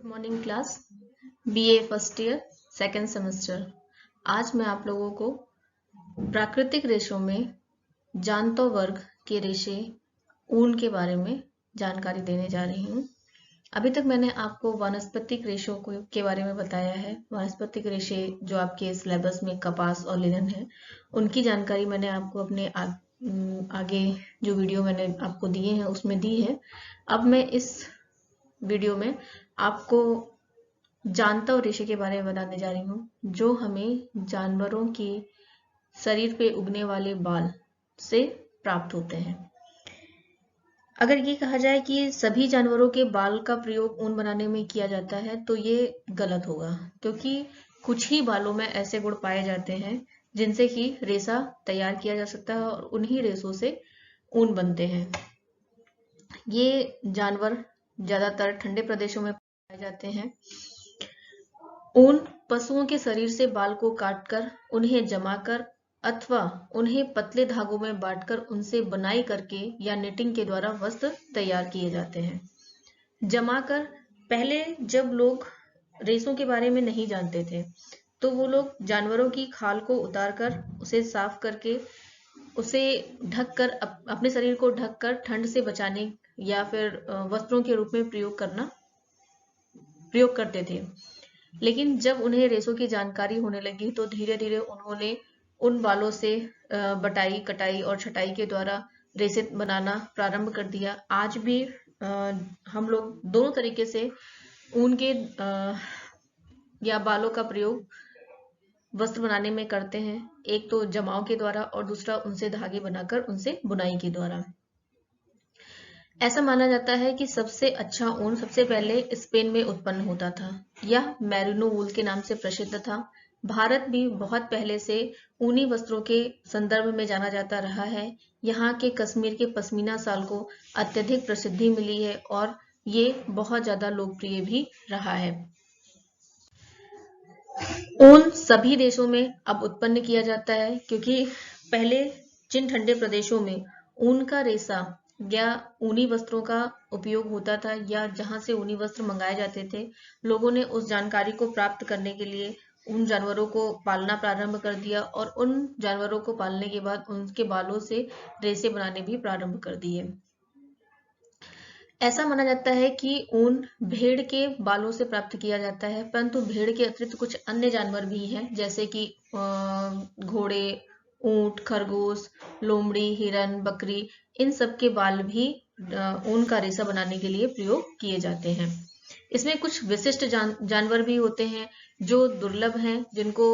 Good morning class. BA first year second semester. आज मैं आप लोगों को प्राकृतिक रेशों में जांतों वर्ग के रेशे ऊन के बारे में जानकारी देने जा रही हूँ। अभी तक मैंने आपको वानस्पतिक रेशों के बारे में बताया है। वानस्पतिक रेशे जो आपके सिलेबस में कपास और लिनन है, उनकी जानकारी मैंने आपको अपने आगे जो वीडियो मैंने आपको दिए हैं उसमें दी है। अब मैं इस वीडियो में आपको जांतव रेशे के बारे में बताने जा रही हूँ, जो हमें जानवरों के शरीर पे उगने वाले बाल से प्राप्त होते हैं। अगर ये कहा जाए कि सभी जानवरों के बाल का प्रयोग ऊन बनाने में किया जाता है तो ये गलत होगा, क्योंकि कुछ ही बालों में ऐसे गुण पाए जाते हैं जिनसे कि रेशा तैयार किया जा सकता है और उन्हीं रेशों से ऊन बनते हैं। ये जानवर ज्यादातर ठंडे प्रदेशों में पाए जाते हैं। ऊन पशुओं के शरीर से बाल को काटकर उन्हें जमाकर अथवा उन्हें पतले धागों में बांटकर उनसे बुनाई करके या निटिंग के द्वारा वस्त्र तैयार किए जाते हैं। जमाकर, पहले जब लोग रेशों के बारे में नहीं जानते थे तो वो लोग जानवरों की खाल को उतारकर उसे साफ करके उसे ढककर अपने शरीर को ढककर ठंड से बचाने या फिर वस्त्रों के रूप में प्रयोग करते थे। लेकिन जब उन्हें रेशों की जानकारी होने लगी तो धीरे धीरे उन्होंने उन बालों से बटाई, कटाई और छटाई के द्वारा रेशे बनाना प्रारंभ कर दिया। आज भी हम लोग दोनों तरीके से ऊन के या बालों का प्रयोग वस्त्र बनाने में करते हैं। एक तो जमाव के द्वारा और दूसरा उनसे धागे बनाकर उनसे बुनाई के द्वारा। ऐसा माना जाता है कि सबसे अच्छा ऊन सबसे पहले स्पेन में उत्पन्न होता था। यह मैरिनो वूल के नाम से प्रसिद्ध था। भारत भी बहुत पहले से ऊनी वस्त्रों के संदर्भ में जाना जाता रहा है। यहाँ के कश्मीर के पश्मीना शाल को अत्यधिक प्रसिद्धि मिली है और ये बहुत ज्यादा लोकप्रिय भी रहा है। ऊन सभी देशों में अब उत्पन्न किया जाता है, क्योंकि पहले जिन ठंडे प्रदेशों में ऊन का रेशा या ऊनी वस्त्रों का उपयोग होता था या जहां से ऊनी वस्त्र मंगाए जाते थे, लोगों ने उस जानकारी को प्राप्त करने के लिए उन जानवरों को पालना प्रारंभ कर दिया और उन जानवरों को पालने के बाद उनके बालों से रेशे बनाने भी प्रारंभ कर दिए। ऐसा माना जाता है कि ऊन भेड़ के बालों से प्राप्त किया जाता है, परंतु भेड़ के अतिरिक्त कुछ अन्य जानवर भी हैं, जैसे कि घोड़े, ऊंट, खरगोश, लोमड़ी, हिरन, बकरी, इन सब के बाल भी ऊन का रेशा बनाने के लिए प्रयोग किए जाते हैं। इसमें कुछ विशिष्ट जानवर भी होते हैं जो दुर्लभ हैं, जिनको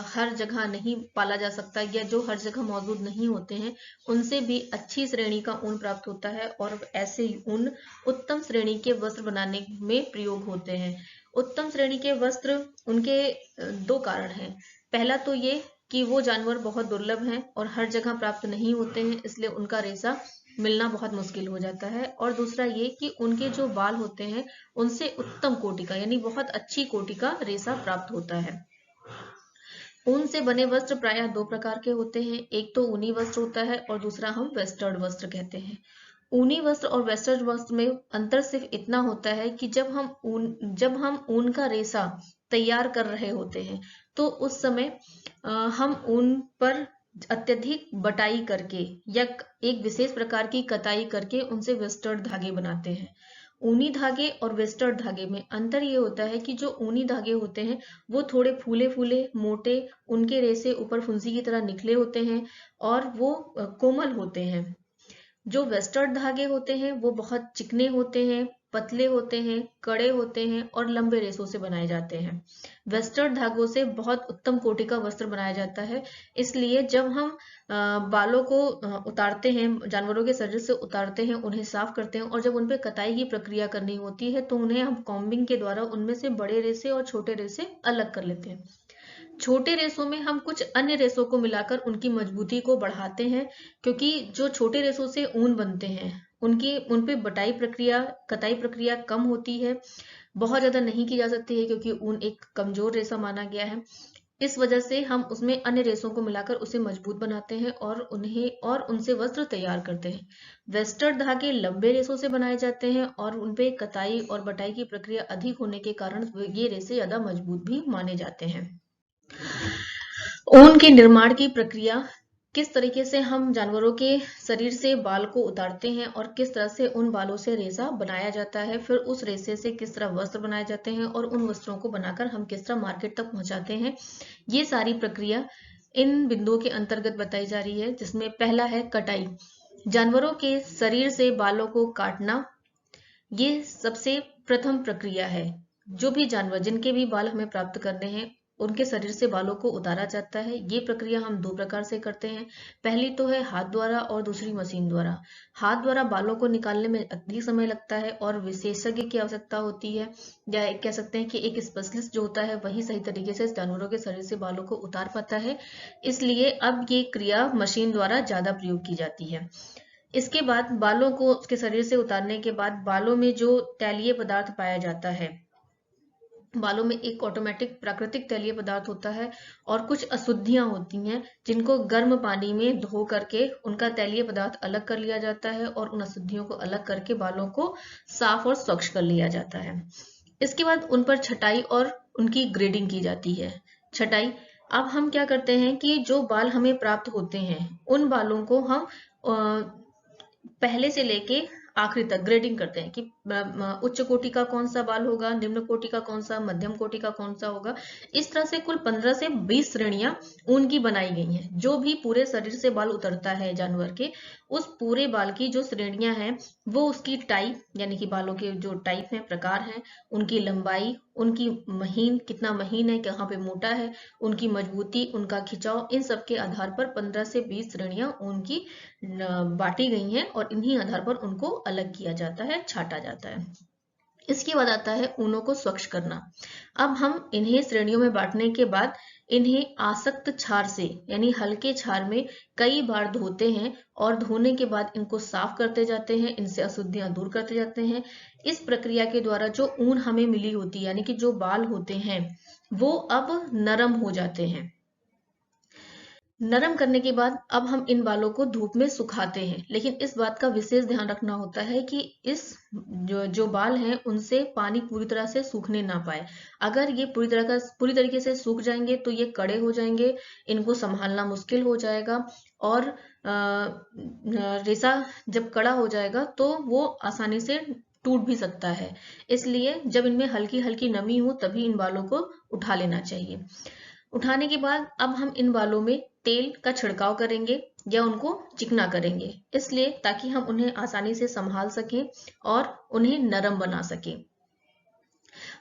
हर जगह नहीं पाला जा सकता या जो हर जगह मौजूद नहीं होते हैं। उनसे भी अच्छी श्रेणी का ऊन प्राप्त होता है और ऐसे ऊन उत्तम श्रेणी के वस्त्र बनाने में प्रयोग होते हैं। उत्तम श्रेणी के वस्त्र, उनके दो कारण हैं। पहला तो ये कि वो जानवर बहुत दुर्लभ हैं और हर जगह प्राप्त नहीं होते हैं, इसलिए उनका रेशा मिलना बहुत मुश्किल हो जाता है। और दूसरा ये कि उनके जो बाल होते हैं उनसे उत्तम कोटि का यानी बहुत अच्छी कोटि का रेशा प्राप्त होता है। ऊन से बने वस्त्र प्रायः दो प्रकार के होते हैं। एक तो ऊनी वस्त्र होता है और दूसरा हम वेस्टर्न वस्त्र कहते हैं। ऊनी वस्त्र और वेस्टर्न वस्त्र में अंतर सिर्फ इतना होता है कि जब हम ऊन का रेशा तैयार कर रहे होते हैं तो उस समय हम ऊन पर अत्यधिक बटाई करके या एक विशेष प्रकार की कताई करके उनसे वेस्टर्न धागे बनाते हैं। ऊनी धागे और वेस्टर्न धागे में अंतर ये होता है कि जो ऊनी धागे होते हैं वो थोड़े फूले फूले, मोटे, उनके रेशे ऊपर फुंसी की तरह निकले होते हैं और वो कोमल होते हैं। जो वेस्टर्न धागे होते हैं वो बहुत चिकने होते हैं, पतले होते हैं, कड़े होते हैं और लंबे रेशों से बनाए जाते हैं। वेस्टर्न धागों से बहुत उत्तम कोटि का वस्त्र बनाया जाता है। इसलिए जब हम बालों को उतारते हैं, जानवरों के शरीर से उतारते हैं, उन्हें साफ करते हैं और जब उन पे कताई की प्रक्रिया करनी होती है तो उन्हें हम कॉम्बिंग के द्वारा उनमें से बड़े रेशे और छोटे रेशे अलग कर लेते हैं। छोटे रेशों में हम कुछ अन्य रेशों को मिलाकर उनकी मजबूती को बढ़ाते हैं, क्योंकि जो छोटे रेशों से ऊन बनते हैं उन पे कताई प्रक्रिया कम होती है, बहुत ज्यादा नहीं की जा सकती है, क्योंकि ऊन एक कमजोर रेशा माना गया है। इस वजह से हम उसमें अन्य रेशों को मिलाकर उसे मजबूत बनाते हैं और उनसे वस्त्र तैयार करते हैं। वेस्टर्न धागे लंबे रेशों से बनाए जाते हैं और उनपे कताई और बटाई की प्रक्रिया अधिक होने के कारण ये रेशे ज्यादा मजबूत भी माने जाते हैं। ऊन के निर्माण की प्रक्रिया, किस तरीके से हम जानवरों के शरीर से बाल को उतारते हैं और किस तरह से उन बालों से रेशा बनाया जाता है, फिर उस रेशे से किस तरह वस्त्र बनाए जाते हैं और उन वस्त्रों को बनाकर हम किस तरह मार्केट तक पहुंचाते हैं, ये सारी प्रक्रिया इन बिंदुओं के अंतर्गत बताई जा रही है। जिसमें पहला है कटाई। जानवरों के शरीर से बालों को काटना, ये सबसे प्रथम प्रक्रिया है। जो भी जानवर, जिनके भी बाल हमें प्राप्त करने हैं, उनके शरीर से बालों को उतारा जाता है। ये प्रक्रिया हम दो प्रकार से करते हैं। पहली तो है हाथ द्वारा और दूसरी मशीन द्वारा। हाथ द्वारा बालों को निकालने में अधिक समय लगता है और विशेषज्ञ की आवश्यकता होती है, या कह सकते हैं कि एक स्पेशलिस्ट जो होता है वही सही तरीके से जानवरों के शरीर से बालों को उतार पाता है। इसलिए अब ये क्रिया मशीन द्वारा ज्यादा प्रयोग की जाती है। इसके बाद बालों को उसके शरीर से उतारने के बाद बालों में जो तैलीय पदार्थ पाया जाता है, बालों में एक ऑटोमेटिक प्राकृतिक तैलीय पदार्थ होता है और कुछ अशुद्धियां होती हैं जिनको गर्म पानी में धो करके उनका तैलीय पदार्थ अलग कर लिया जाता है और उन अशुद्धियों को अलग करके बालों को साफ और स्वच्छ कर लिया जाता है। इसके बाद उन पर छटाई और उनकी ग्रेडिंग की जाती है। छटाई, अब हम क्या करते हैं कि जो बाल हमें प्राप्त होते हैं उन बालों को हम पहले से लेके आखिरी तक ग्रेडिंग करते हैं कि उच्च कोटि का कौन सा बाल होगा, निम्न कोटि का कौन सा, मध्यम कोटि का कौन सा होगा। इस तरह से कुल 15 से 20 श्रेणियां ऊन की बनाई गई हैं। जो भी पूरे शरीर से बाल उतरता है जानवर के, उस पूरे बाल की जो श्रेणियां हैं वो उसकी टाइप, यानी कि बालों के जो टाइप हैं, प्रकार हैं, उनकी लंबाई, उनकी महीन, कितना महीन है, कहाँ पे मोटा है, उनकी मजबूती, उनका खिंचाव, इन सब के आधार पर 15 से 20 श्रेणियां ऊन की बांटी गई हैं और इन्हीं आधार पर उनको अलग किया जाता है, छाटा जाता है। इसके बाद आता है ऊनों को स्वच्छ करना। अब हम इन्हें श्रेणियों में बांटने के बाद इन्हें आसक्त क्षार से, यानी हल्के क्षार में कई बार धोते हैं और धोने के बाद इनको साफ करते जाते हैं, इनसे अशुद्धियां दूर करते जाते हैं। इस प्रक्रिया के द्वारा जो ऊन हमें मिली होती है, यानी कि जो बाल होते हैं, वो अब नरम हो जाते हैं। नरम करने के बाद अब हम इन बालों को धूप में सुखाते हैं, लेकिन इस बात का विशेष ध्यान रखना होता है कि इस जो बाल हैं उनसे पानी पूरी तरह से सूखने ना पाए। अगर ये पूरी तरीके से सूख जाएंगे तो ये कड़े हो जाएंगे, इनको संभालना मुश्किल हो जाएगा और रेशा जब कड़ा हो जाएगा तो वो आसानी से टूट भी सकता है। इसलिए जब इनमें हल्की हल्की नमी हो तभी इन बालों को उठा लेना चाहिए। उठाने के बाद अब हम इन बालों में तेल का छिड़काव करेंगे या उनको चिकना करेंगे, इसलिए ताकि हम उन्हें आसानी से संभाल सकें और उन्हें नरम बना सकें।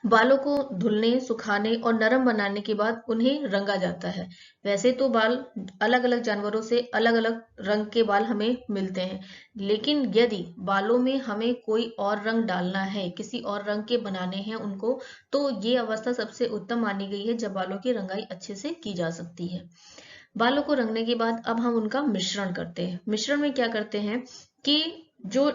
बालों को धुलने, सुखाने और नरम बनाने के बाद उन्हें रंगा जाता है। वैसे तो बाल अलग अलग जानवरों से अलग अलग रंग के बाल हमें मिलते हैं, लेकिन यदि बालों में हमें कोई और रंग डालना है, किसी और रंग के बनाने हैं उनको, तो ये अवस्था सबसे उत्तम मानी गई है जब बालों की रंगाई अच्छे से की जा सकती है। बालों को रंगने के बाद अब हम उनका मिश्रण करते हैं। मिश्रण में क्या करते हैं कि जो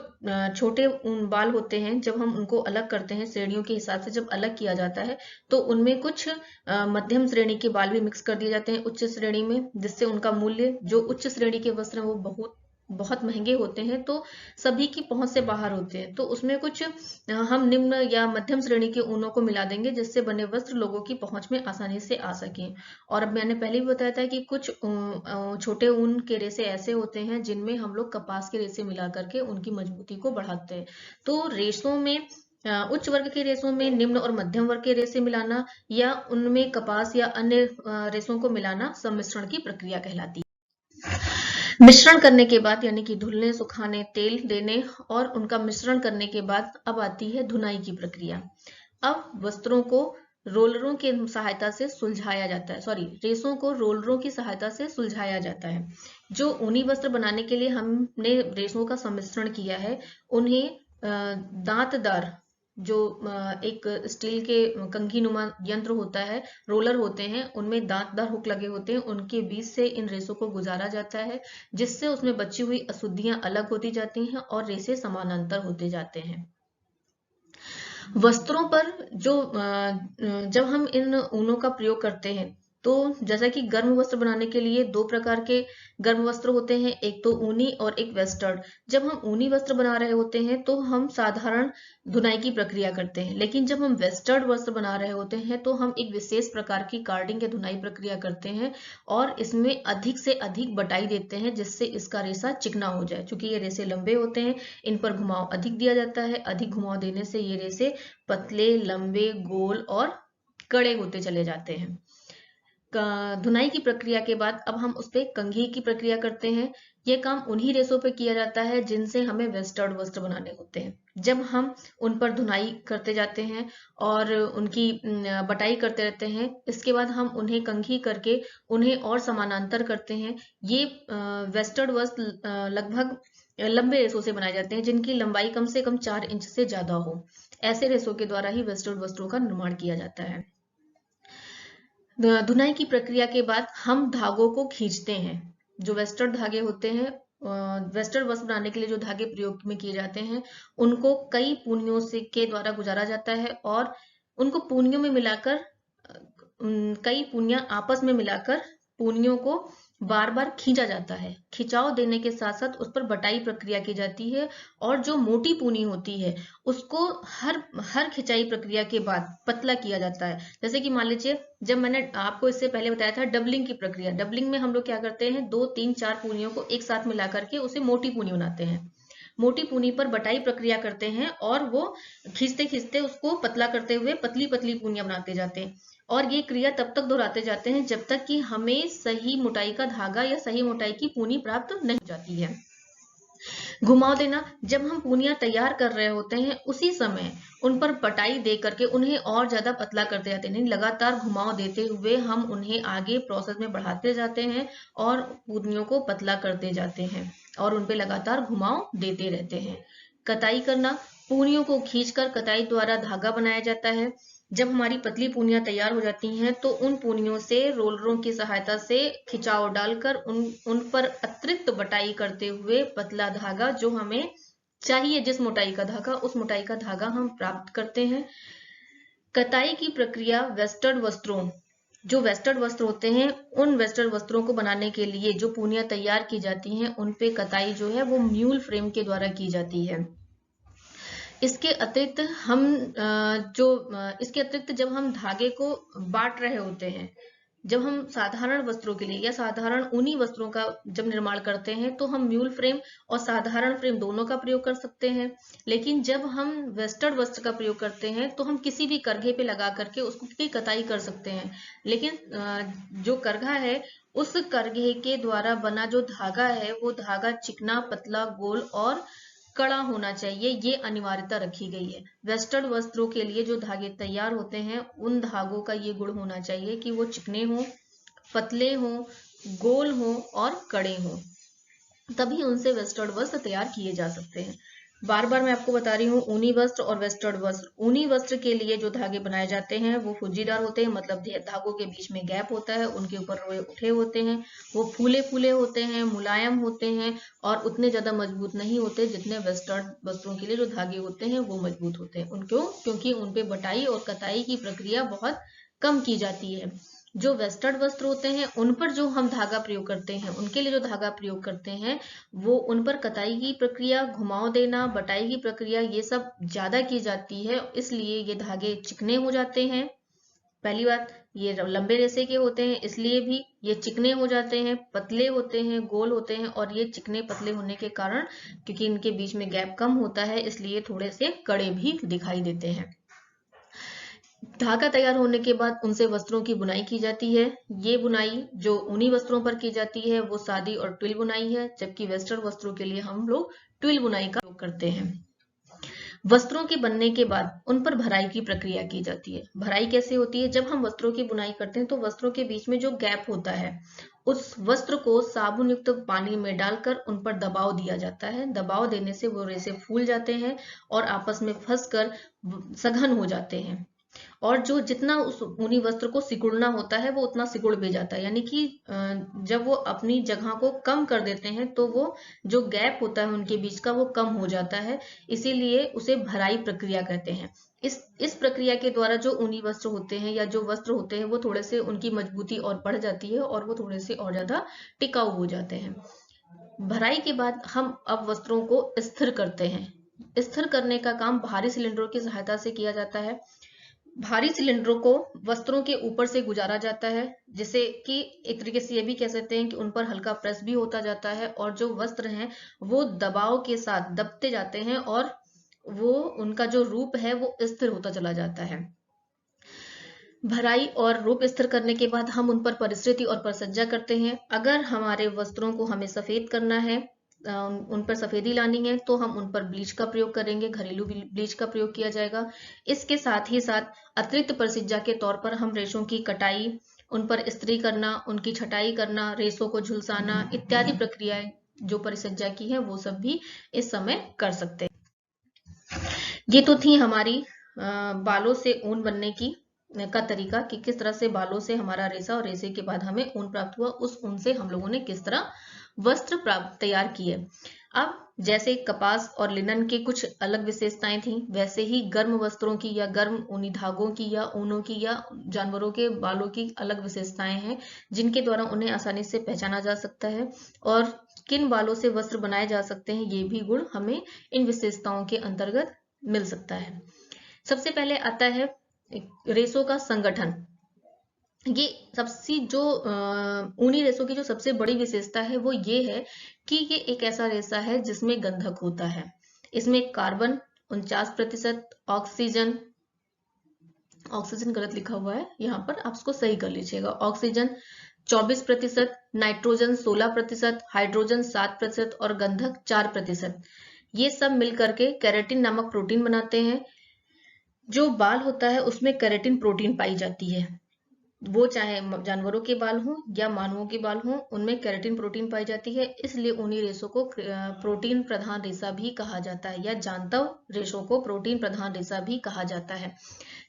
छोटे बाल होते हैं, जब हम उनको अलग करते हैं श्रेणियों के हिसाब से, जब अलग किया जाता है तो उनमें कुछ मध्यम श्रेणी के बाल भी मिक्स कर दिए जाते हैं उच्च श्रेणी में, जिससे उनका मूल्य, जो उच्च श्रेणी के वस्त्र हैं वो बहुत बहुत महंगे होते हैं, तो सभी की पहुंच से बाहर होते हैं, तो उसमें कुछ हम निम्न या मध्यम श्रेणी के ऊनों को मिला देंगे जिससे बने वस्त्र लोगों की पहुंच में आसानी से आ सकें। और अब मैंने पहले भी बताया था कि कुछ छोटे ऊन के रेशे ऐसे होते हैं जिनमें हम लोग कपास के रेशे मिला करके उनकी मजबूती को बढ़ाते हैं। तो रेशों में उच्च वर्ग के रेशों में निम्न और मध्यम वर्ग के रेशे मिलाना या उनमें कपास या अन्य रेशों को मिलाना सम्मिश्रण की प्रक्रिया कहलाती है। मिश्रण करने के बाद, यानी कि धुलने, सुखाने, तेल देने और उनका मिश्रण करने के बाद अब आती है धुनाई की प्रक्रिया। अब वस्त्रों को रोलरों की सहायता से सुलझाया जाता है, रेशों को रोलरों की सहायता से सुलझाया जाता है। जो ऊनी वस्त्र बनाने के लिए हमने रेशों का सम्मिश्रण किया है, उन्हें दांतदार, जो एक स्टील के कंघी नुमा यंत्र होता है, रोलर होते हैं, उनमें दांतदार हुक लगे होते हैं, उनके बीच से इन रेशों को गुजारा जाता है, जिससे उसमें बची हुई अशुद्धियां अलग होती जाती हैं और रेशे समानांतर होते जाते हैं। वस्त्रों पर जो जब हम इन ऊनों का प्रयोग करते हैं तो जैसा कि गर्म वस्त्र बनाने के लिए दो प्रकार के गर्म वस्त्र होते हैं, एक तो ऊनी और एक वेस्टर्न। जब हम ऊनी वस्त्र बना रहे होते हैं तो हम साधारण धुनाई की प्रक्रिया करते हैं, लेकिन जब हम वेस्टर्न वस्त्र बना रहे होते हैं तो हम एक विशेष प्रकार की कार्डिंग या धुनाई प्रक्रिया करते हैं और इसमें अधिक से अधिक बटाई देते हैं जिससे इसका रेशा चिकना हो जाए। चूंकि ये रेशे लंबे होते हैं, इन पर घुमाव अधिक दिया जाता है। अधिक घुमाव देने से ये रेशे पतले, लंबे, गोल और कड़े होते चले जाते हैं। धुनाई की प्रक्रिया के बाद अब हम उस पे कंघी की प्रक्रिया करते हैं। ये काम उन्हीं रेशों पे किया जाता है जिनसे हमें वेस्टर्न वस्त्र बनाने होते हैं। जब हम उन पर धुनाई करते जाते हैं और उनकी बटाई करते रहते हैं, इसके बाद हम उन्हें कंघी करके उन्हें और समानांतर करते हैं। ये वेस्टर्न वस्त्र लगभग लंबे रेशों से बनाए जाते हैं जिनकी लंबाई कम से कम 4 इंच से ज्यादा हो। ऐसे रेशों के द्वारा ही वेस्टर्न वस्त्रों का निर्माण किया जाता है। धुनाई की प्रक्रिया के बाद हम धागों को खींचते हैं। जो वेस्टर्न धागे होते हैं, वेस्टर्न वस्त्र बनाने के लिए जो धागे प्रयोग में किए जाते हैं, उनको कई पूनियों से के द्वारा गुजारा जाता है और उनको पूनियों में मिलाकर कई पूनियां आपस में मिलाकर पूनियों को बार बार खींचा जाता है। खिंचाव देने के साथ साथ उस पर बटाई प्रक्रिया की जाती है और जो मोटी पूनी होती है उसको हर खिंचाई प्रक्रिया के बाद पतला किया जाता है। जैसे कि मान लीजिए, जब मैंने आपको इससे पहले बताया था डबलिंग की प्रक्रिया, डबलिंग में हम लोग क्या करते हैं, 2 3 4 पूनियों को एक साथ मिला करके उसे मोटी पूनी बनाते हैं। मोटी पूनी पर बटाई प्रक्रिया करते हैं और वो खींचते खींचते उसको पतला करते हुए पतली पतली पूनियां बनाते जाते हैं और ये क्रिया तब तक दोहराते जाते हैं जब तक कि हमें सही मोटाई का धागा या सही मोटाई की पूनी प्राप्त नहीं हो जाती है। घुमाव देना, जब हम पूनियां तैयार कर रहे होते हैं उसी समय उन पर बटाई दे करके उन्हें और ज्यादा पतला करते जाते हैं। लगातार घुमाव देते हुए हम उन्हें आगे प्रोसेस में बढ़ाते जाते हैं और पूनियों को पतला करते जाते हैं और उन पे लगातार घुमाव देते रहते हैं। कताई करना, पूनियों को खींचकर कताई द्वारा धागा बनाया जाता है। जब हमारी पतली पूनियां तैयार हो जाती हैं तो उन पूनियों से रोलरों की सहायता से खिंचाव डालकर उन पर अतिरिक्त बटाई करते हुए पतला धागा, जो हमें चाहिए जिस मोटाई का धागा, उस मोटाई का धागा हम प्राप्त करते हैं। कताई की प्रक्रिया वेस्टर्न वस्त्रों, जो वेस्टर्न वस्त्र होते हैं, उन वेस्टर्न वस्त्रों को बनाने के लिए जो पूनियां तैयार की जाती हैं उन पे कताई जो है वो म्यूल फ्रेम के द्वारा की जाती है। इसके अतिरिक्त जब हम धागे को बांट रहे होते हैं, जब हम साधारण वस्त्रों के लिए या साधारण ऊनी वस्त्रों का जब निर्माण करते हैं तो हम म्यूल फ्रेम और साधारण फ्रेम दोनों का प्रयोग कर सकते हैं। लेकिन जब हम वेस्टर्न वस्त्र का प्रयोग करते हैं तो हम किसी भी करघे पे लगा करके उसको की कताई कर सकते हैं। लेकिन जो करघा है, उस करघे के द्वारा बना जो धागा है वो धागा चिकना, पतला, गोल और कड़ा होना चाहिए, ये अनिवार्यता रखी गई है। वेस्टर्न वस्त्रों के लिए जो धागे तैयार होते हैं उन धागों का ये गुण होना चाहिए कि वो चिकने हों, पतले हों, गोल हों और कड़े हों, तभी उनसे वेस्टर्न वस्त्र तैयार किए जा सकते हैं। बार बार मैं आपको बता रही हूँ, ऊनी वस्त्र और वेस्टर्न वस्त्र। ऊनी वस्त्र के लिए जो धागे बनाए जाते हैं वो फुज्जीदार होते हैं, मतलब धागों के बीच में गैप होता है, उनके ऊपर रोए उठे होते हैं, वो फूले फूले होते हैं, मुलायम होते हैं और उतने ज्यादा मजबूत नहीं होते जितने वेस्टर्न वस्त्रों के लिए जो धागे होते हैं वो मजबूत होते हैं। उनको क्योंकि उनपे बटाई और कताई की प्रक्रिया बहुत कम की जाती है। जो वेस्टर्न वस्त्र होते हैं उन पर जो हम धागा प्रयोग करते हैं, उनके लिए जो धागा प्रयोग करते हैं वो उन पर कताई की प्रक्रिया, घुमाव देना, बटाई की प्रक्रिया ये सब ज्यादा की जाती है, इसलिए ये धागे चिकने हो जाते हैं। पहली बात, ये लंबे रेशे के होते हैं इसलिए भी ये चिकने हो जाते हैं, पतले होते हैं, गोल होते हैं और ये चिकने पतले होने के कारण, क्योंकि इनके बीच में गैप कम होता है, इसलिए थोड़े से कड़े भी दिखाई देते हैं। धागा तैयार होने के बाद उनसे वस्त्रों की बुनाई की जाती है। ये बुनाई जो ऊनी वस्त्रों पर की जाती है वो सादी और ट्विल बुनाई है, जबकि वेस्टर्न वस्त्रों के लिए हम लोग ट्विल बुनाई का उपयोग करते हैं। वस्त्रों के बनने के बाद उन पर भराई की प्रक्रिया की जाती है। भराई कैसे होती है? जब हम वस्त्रों की बुनाई करते हैं तो वस्त्रों के बीच में जो गैप होता है उस वस्त्र को साबुन युक्त पानी में डालकर उन पर दबाव दिया जाता है। दबाव देने से वो रेशे फूल जाते हैं और आपस में फंसकर सघन हो जाते हैं और जो जितना उस ऊनी वस्त्र को सिकुड़ना होता है वो उतना सिकुड़ भी जाता है, यानी कि जब वो अपनी जगह को कम कर देते हैं तो वो जो गैप होता है उनके बीच का वो कम हो जाता है, इसीलिए उसे भराई प्रक्रिया कहते हैं। इस प्रक्रिया के द्वारा जो ऊनी वस्त्र होते हैं या जो वस्त्र होते हैं वो थोड़े से उनकी मजबूती और बढ़ जाती है और वो थोड़े से और ज्यादा टिकाऊ हो जाते हैं। भराई के बाद हम अब वस्त्रों को स्थिर करते हैं। स्थिर करने का काम भारी सिलेंडरों की सहायता से किया जाता है। भारी सिलेंडरों को वस्त्रों के ऊपर से गुजारा जाता है, जिसे कि एक तरीके से ये भी कह सकते हैं कि उन पर हल्का प्रेस भी होता जाता है और जो वस्त्र हैं वो दबाव के साथ दबते जाते हैं और वो उनका जो रूप है वो स्थिर होता चला जाता है। भराई और रूप स्थिर करने के बाद हम उन पर परिस्थिति और परिसज्जा करते हैं। अगर हमारे वस्त्रों को हमें सफेद करना है, उन पर सफेदी लानी है, तो हम उन पर ब्लीच का प्रयोग करेंगे, घरेलू ब्लीच का प्रयोग किया जाएगा। इसके साथ ही साथ अतिरिक्त परिसज्जा के तौर पर हम रेशों की कटाई, उन पर इस्त्री करना, उनकी छटाई करना, रेशों को झुलसाना इत्यादि प्रक्रियाएं जो परिसज्जा की है वो सब भी इस समय कर सकते हैं। ये तो थी हमारी बालों से ऊन बनने की का तरीका कि किस तरह से बालों से हमारा रेशा और रेशे के बाद हमें ऊन प्राप्त हुआ, उस ऊन से हम लोगों ने किस तरह वस्त्र तैयार किए। अब जैसे कपास और लिनन के कुछ अलग विशेषताएं थी, वैसे ही गर्म वस्त्रों की या गर्म ऊनी धागों की या ऊनों की या जानवरों के बालों की अलग विशेषताएं हैं, जिनके द्वारा उन्हें आसानी से पहचाना जा सकता है और किन बालों से वस्त्र बनाए जा सकते हैं ये भी गुण हमें इन विशेषताओं के अंतर्गत मिल सकता है। सबसे पहले आता है रेशों का संगठन। ये सबसे जो ऊनी रेशों की जो सबसे बड़ी विशेषता है वो ये है कि ये एक ऐसा रेशा है जिसमें गंधक होता है। इसमें कार्बन 49%, ऑक्सीजन गलत लिखा हुआ है यहाँ पर, आप इसको सही कर लीजिएगा, ऑक्सीजन 24%, नाइट्रोजन 16%, हाइड्रोजन 7% और गंधक 4%। ये सब मिलकर के केराटिन नामक प्रोटीन बनाते हैं। जो बाल होता है उसमें केराटिन प्रोटीन पाई जाती है, वो चाहे जानवरों के बाल हों या मानवों के बाल हों, उनमें केराटिन प्रोटीन पाई जाती है। इसलिए ऊनी रेशों को प्रोटीन प्रधान रेशा भी कहा जाता है या जांतव रेशों को प्रोटीन प्रधान रेशा भी कहा जाता है।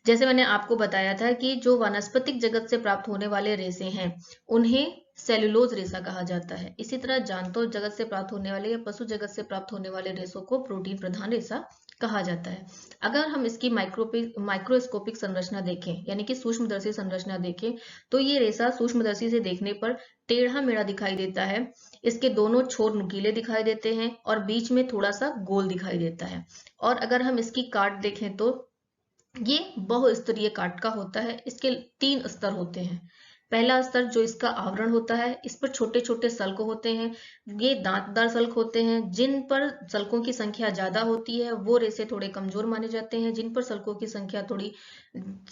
जैसे मैंने आपको बताया था कि जो वानस्पतिक जगत से प्राप्त होने वाले रेशे हैं उन्हें सेलुलोज रेशा कहा जाता है। इसी तरह जांतव जगत से प्राप्त होने वाले या पशु जगत से प्राप्त होने वाले रेशों को प्रोटीन प्रधान रेशा कहा जाता है। अगर हम इसकी माइक्रोस्कोपिक संरचना देखें, यानी कि सूक्ष्मदर्शी संरचना देखें, तो ये रेशा सूक्ष्मदर्शी से देखने पर टेढ़ा मेढ़ा दिखाई देता है। इसके दोनों छोर नुकीले दिखाई देते हैं और बीच में थोड़ा सा गोल दिखाई देता है। और अगर हम इसकी काट देखें तो ये बहुस्तरीय काट का होता है। इसके 3 स्तर होते हैं। पहला स्तर जो इसका आवरण होता है, इस पर छोटे छोटे सल्क होते हैं। ये दांतदार सल्क होते हैं। जिन पर सल्कों की संख्या ज्यादा होती है वो रेशे थोड़े कमजोर माने जाते हैं। जिन पर सल्कों की संख्या थोड़ी,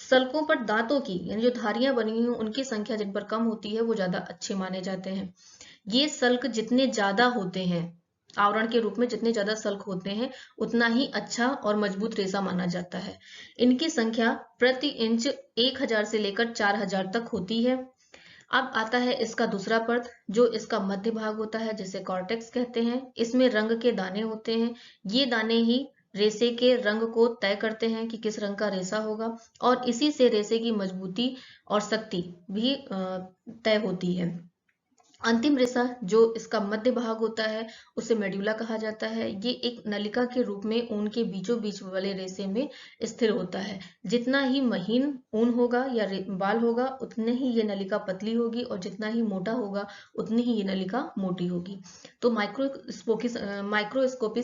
सल्कों पर दांतों की यानी जो धारियां बनी हुई उनकी संख्या जिन पर कम होती है वो ज्यादा अच्छे माने जाते हैं। ये सल्क जितने ज्यादा होते हैं, आवरण के रूप में जितने ज्यादा सल्क होते हैं उतना ही अच्छा और मजबूत रेशा माना जाता है। इनकी संख्या प्रति इंच 1000 से लेकर 4000 तक होती है। अब आता है इसका दूसरा परत, जो इसका मध्य भाग होता है, जिसे कॉर्टेक्स कहते हैं। इसमें रंग के दाने होते हैं। ये दाने ही रेशे के रंग को तय करते हैं कि किस रंग का रेशा होगा और इसी से रेशे की मजबूती और शक्ति भी तय होती है। अंतिम रेशा जो इसका मध्य भाग होता है उसे मेड्यूला कहा जाता है। ये एक नलिका के रूप में ऊन के बीचों बीच वाले रेशे में स्थिर होता है। जितना ही महीन ऊन होगा या बाल होगा उतने ही ये नलिका पतली होगी और जितना ही मोटा होगा उतनी ही ये नलिका मोटी होगी। तो माइक्रोस्कोपिक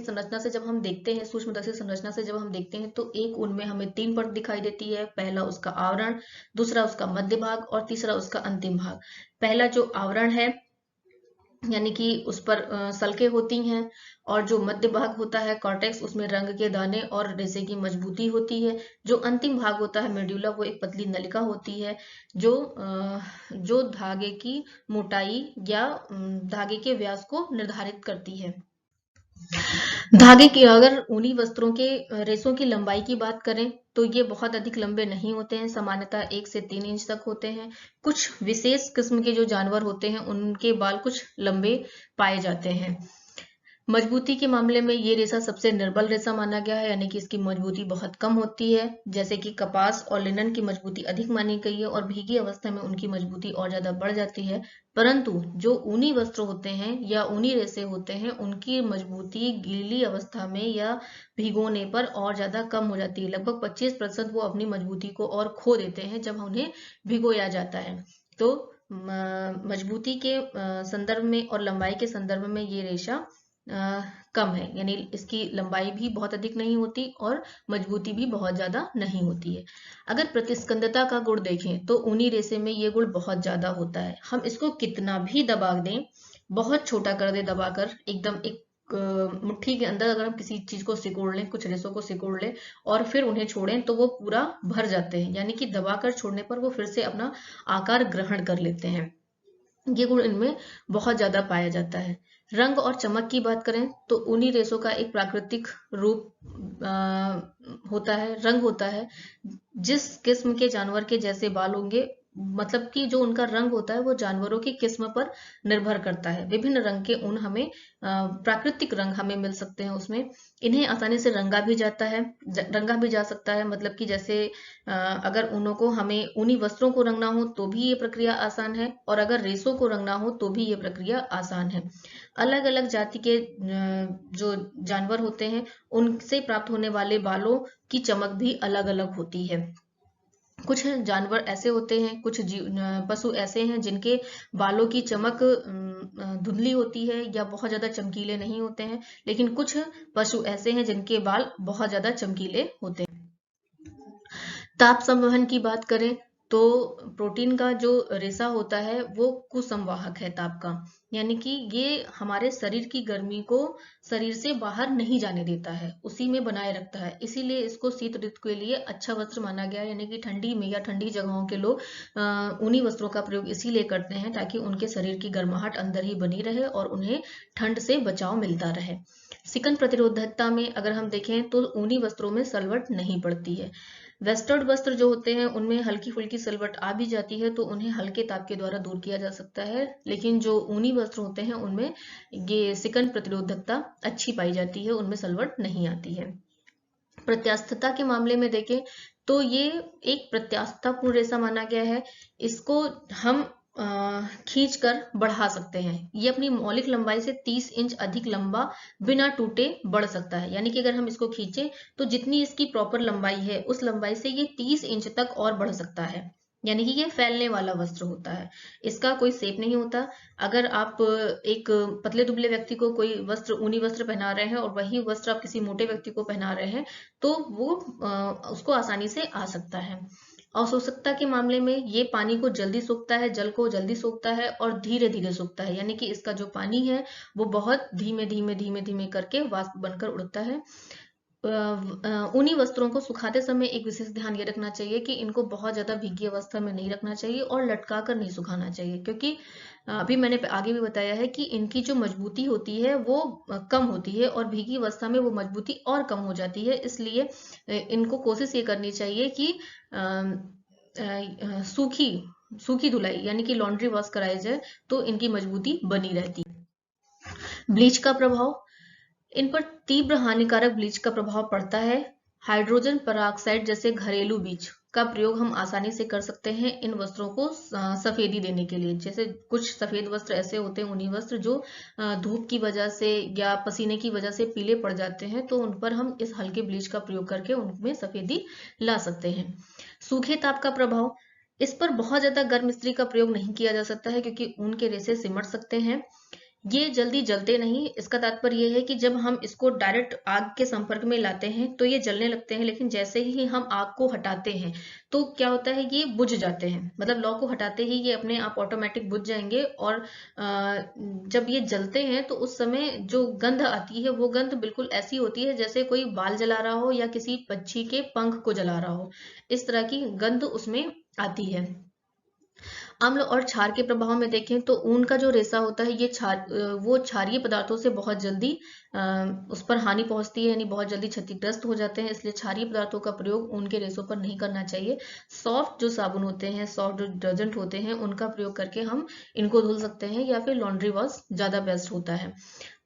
संरचना से जब हम देखते हैं, सूक्ष्मदर्शी संरचना से जब हम देखते हैं तो एक ऊन में हमें 3 परत दिखाई देती है। पहला उसका आवरण, दूसरा उसका मध्य भाग और तीसरा उसका अंतिम भाग। पहला जो आवरण है यानी कि उस पर सल्कें होती हैं और जो मध्य भाग होता है कॉर्टेक्स, उसमें रंग के दाने और रेशे की मजबूती होती है। जो अंतिम भाग होता है मेड्यूला, वो एक पतली नलिका होती है जो धागे की मोटाई या धागे के व्यास को निर्धारित करती है। धागे की, अगर ऊनी वस्त्रों के रेशों की लंबाई की बात करें तो ये बहुत अधिक लंबे नहीं होते हैं, सामान्यतः 1 से 3 इंच तक होते हैं। कुछ विशेष किस्म के जो जानवर होते हैं उनके बाल कुछ लंबे पाए जाते हैं। मजबूती के मामले में ये रेशा सबसे निर्बल रेशा माना गया है, यानी कि इसकी मजबूती बहुत कम होती है। जैसे कि कपास और लिनन की मजबूती अधिक मानी गई है और भीगी अवस्था में उनकी मजबूती और ज्यादा बढ़ जाती है। परंतु जो ऊनी वस्त्र होते हैं या ऊनी रेशे होते हैं, उनकी मजबूती गीली अवस्था में या भिगोने पर और ज्यादा कम हो जाती है। लगभग 25% वो अपनी मजबूती को और खो देते हैं जब उन्हें भिगोया जाता है। तो मजबूती के संदर्भ में और लंबाई के संदर्भ में ये रेशा कम है, यानी इसकी लंबाई भी बहुत अधिक नहीं होती और मजबूती भी बहुत ज्यादा नहीं होती है। अगर प्रतिस्कंदता का गुण देखें तो ऊनी रेशे में ये गुण बहुत ज्यादा होता है। हम इसको कितना भी दबा दें, बहुत छोटा कर दे दबाकर, एकदम एक मुट्ठी के अंदर अगर हम किसी चीज को सिकोड़ लें, कुछ रेशों को सिकोड़ लें और फिर उन्हें छोड़ें तो वो पूरा भर जाते हैं, यानी कि दबाकर छोड़ने पर वो फिर से अपना आकार ग्रहण कर लेते हैं। ये गुण इनमें बहुत ज्यादा पाया जाता है। रंग और चमक की बात करें तो ऊनी रेशों का एक प्राकृतिक रूप होता है, रंग होता है। जिस किस्म के जानवर के जैसे बाल होंगे, मतलब कि जो उनका रंग होता है वो जानवरों की किस्म पर निर्भर करता है। विभिन्न रंग के ऊन हमें प्राकृतिक रंग हमें मिल सकते हैं उसमें। इन्हें आसानी से रंगा भी जाता है, रंगा भी जा सकता है। मतलब कि जैसे अगर ऊनों को हमें ऊनी वस्त्रों को रंगना हो तो भी ये प्रक्रिया आसान है, और अगर रेशों को रंगना हो तो भी ये प्रक्रिया आसान है। अलग अलग जाति के जो जानवर होते हैं उनसे प्राप्त होने वाले बालों की चमक भी अलग अलग होती है। कुछ जानवर ऐसे होते हैं, कुछ पशु ऐसे हैं जिनके बालों की चमक धुंधली होती है या बहुत ज्यादा चमकीले नहीं होते हैं, लेकिन कुछ पशु ऐसे हैं जिनके बाल बहुत ज्यादा चमकीले होते हैं। ताप संवहन की बात करें तो प्रोटीन का जो रेशा होता है वो कुसंवाहक है ताप का, यानी कि ये हमारे शरीर की गर्मी को शरीर से बाहर नहीं जाने देता है, उसी में बनाए रखता है। इसीलिए इसको शीत ऋतु के लिए अच्छा वस्त्र माना गया है। यानी कि ठंडी में या ठंडी जगहों के लोग ऊनी वस्त्रों का प्रयोग इसीलिए करते हैं ताकि उनके शरीर की गर्माहट अंदर ही बनी रहे और उन्हें ठंड से बचाव मिलता रहे। सिकन प्रतिरोधकता में अगर हम देखें तो ऊनी वस्त्रों में सलवट नहीं पड़ती है। वेस्टर्न वस्त्र जो होते हैं उनमें हल्की फुल्की सिलवट आ भी जाती है तो उन्हें हल्के ताप के द्वारा दूर किया जा सकता है, लेकिन जो ऊनी वस्त्र होते हैं उनमें ये सिकन प्रतिरोधकता अच्छी पाई जाती है, उनमें सलवट नहीं आती है। प्रत्यास्थता के मामले में देखें तो ये एक प्रत्यास्थतापूर्ण रेशा माना गया है। इसको हम खींच कर बढ़ा सकते हैं। ये अपनी मौलिक लंबाई से 30 इंच अधिक लंबा बिना टूटे बढ़ सकता है। यानी कि अगर हम इसको खींचे तो जितनी इसकी प्रॉपर लंबाई है उस लंबाई से ये 30 इंच तक और बढ़ सकता है। यानी कि ये फैलने वाला वस्त्र होता है, इसका कोई शेप नहीं होता। अगर आप एक पतले दुबले व्यक्ति को कोई वस्त्र, ऊनी वस्त्र पहना रहे हैं और वही वस्त्र आप किसी मोटे व्यक्ति को पहना रहे हैं तो वो उसको आसानी से आ सकता है। अवशोषकता के मामले में ये पानी को जल्दी सोखता है, जल को जल्दी सोखता है और धीरे धीरे सोखता है। यानी कि इसका जो पानी है वो बहुत धीमे धीमे धीमे धीमे करके वाष्प बनकर उड़ता है। ऊनी वस्त्रों को सुखाते समय एक विशेष ध्यान ये रखना चाहिए कि इनको बहुत ज्यादा भीगी अवस्था में नहीं रखना चाहिए और लटका कर नहीं सुखाना चाहिए, क्योंकि अभी मैंने आगे भी बताया है कि इनकी जो मजबूती होती है वो कम होती है और भीगी अवस्था में वो मजबूती और कम हो जाती है। इसलिए इनको कोशिश ये करनी चाहिए कि सूखी सूखी धुलाई यानी कि लॉन्ड्री वॉश कराई जाए तो इनकी मजबूती बनी रहती है। ब्लीच का प्रभाव, इन पर तीव्र हानिकारक ब्लीच का प्रभाव पड़ता है। हाइड्रोजन पेरोक्साइड जैसे घरेलू बीज का प्रयोग हम आसानी से कर सकते हैं इन वस्त्रों को सफेदी देने के लिए। जैसे कुछ सफेद वस्त्र ऐसे होते हैं, ऊनी वस्त्र, जो धूप की वजह से या पसीने की वजह से पीले पड़ जाते हैं, तो उन पर हम इस हल्के ब्लीच का प्रयोग करके उनमें सफेदी ला सकते हैं। सूखे ताप का प्रभाव, इस पर बहुत ज्यादा गर्म इस्त्री का प्रयोग नहीं किया जा सकता है क्योंकि ऊन के रेशे सिमट सकते हैं। ये जल्दी जलते नहीं। इसका तात्पर्य यह है कि जब हम इसको डायरेक्ट आग के संपर्क में लाते हैं तो ये जलने लगते हैं, लेकिन जैसे ही हम आग को हटाते हैं तो क्या होता है, ये बुझ जाते हैं। मतलब लौ को हटाते ही ये अपने आप ऑटोमेटिक बुझ जाएंगे और जब ये जलते हैं तो उस समय जो गंध आती है वो गंध बिल्कुल ऐसी होती है जैसे कोई बाल जला रहा हो या किसी पक्षी के पंख को जला रहा हो, इस तरह की गंध उसमें आती है। अम्ल और क्षार के प्रभाव में देखें तो ऊन का जो रेशा होता है ये वो क्षारीय पदार्थों से बहुत जल्दी उस पर हानि पहुंचती है, यानी बहुत जल्दी क्षतिग्रस्त हो जाते हैं। इसलिए क्षारीय पदार्थों का प्रयोग ऊन के रेशों पर नहीं करना चाहिए। सॉफ्ट जो साबुन होते हैं, सॉफ्ट जो डिटर्जेंट होते हैं, उनका प्रयोग करके हम इनको धुल सकते हैं या फिर लॉन्ड्री वॉश ज्यादा बेस्ट होता है।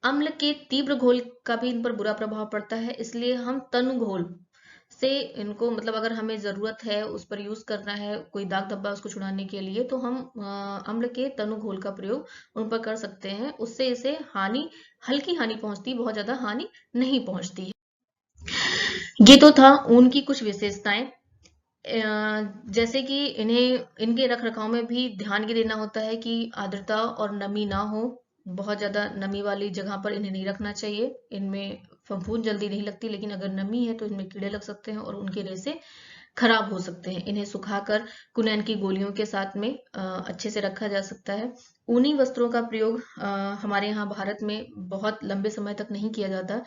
अम्ल के तीव्र घोल का भी इन पर बुरा प्रभाव पड़ता है, इसलिए हम तनु घोल से इनको, मतलब अगर हमें जरूरत है उस पर यूज करना है, कोई दाग धब्बा उसको छुड़ाने के लिए, तो हम अम्ल के तनु घोल का प्रयोग उन पर कर सकते हैं। उससे इसे हानि, हल्की हानि पहुंचती, बहुत ज्यादा हानि नहीं पहुंचती है। ये तो था ऊन की कुछ विशेषताएं। जैसे कि इन्हें, इनके रख रखाव में भी ध्यान ये देना होता है कि आर्द्रता और नमी ना हो। बहुत ज्यादा नमी वाली जगह पर इन्हें नहीं रखना चाहिए। इनमें फफूंद जल्दी नहीं लगती, लेकिन अगर नमी है तो इनमें कीड़े लग सकते हैं और उनके रेशे खराब हो सकते हैं। इन्हें सुखाकर कुनैन की गोलियों के साथ में अच्छे से रखा जा सकता है। ऊनी वस्त्रों का प्रयोग हमारे यहाँ भारत में बहुत लंबे समय तक नहीं किया जाता,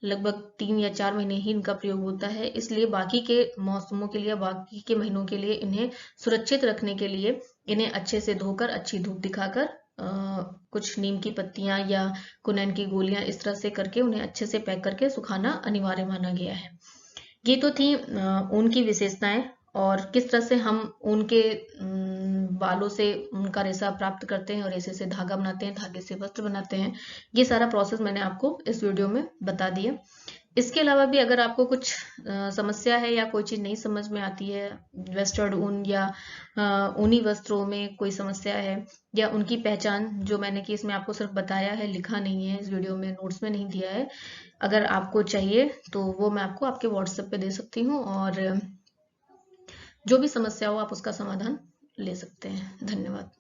लगभग 3 या 4 महीने ही इनका प्रयोग होता है। इसलिए बाकी के मौसमों के लिए, बाकी के महीनों के लिए इन्हें सुरक्षित रखने के लिए इन्हें अच्छे से धोकर, अच्छी धूप दिखाकर, कुछ नीम की पत्तियां या कुनैन की गोलियां इस तरह से करके उन्हें अच्छे से पैक करके सुखाना अनिवार्य माना गया है। ये तो थी ऊन की विशेषताएं, और किस तरह से हम ऊन के बालों से उनका रेशा प्राप्त करते हैं और रेशे से धागा बनाते हैं, धागे से वस्त्र बनाते हैं। ये सारा प्रोसेस मैंने आपको इस वीडियो में बता दिया। इसके अलावा भी अगर आपको कुछ समस्या है या कोई चीज नहीं समझ में आती है, वेस्टर्न ऊन या ऊनी वस्त्रों में कोई समस्या है, या उनकी पहचान जो मैंने कि इसमें आपको सिर्फ बताया है, लिखा नहीं है इस वीडियो में, नोट्स में नहीं दिया है, अगर आपको चाहिए तो वो मैं आपको आपके व्हाट्सएप पे दे सकती हूँ, और जो भी समस्या हो आप उसका समाधान ले सकते हैं। धन्यवाद।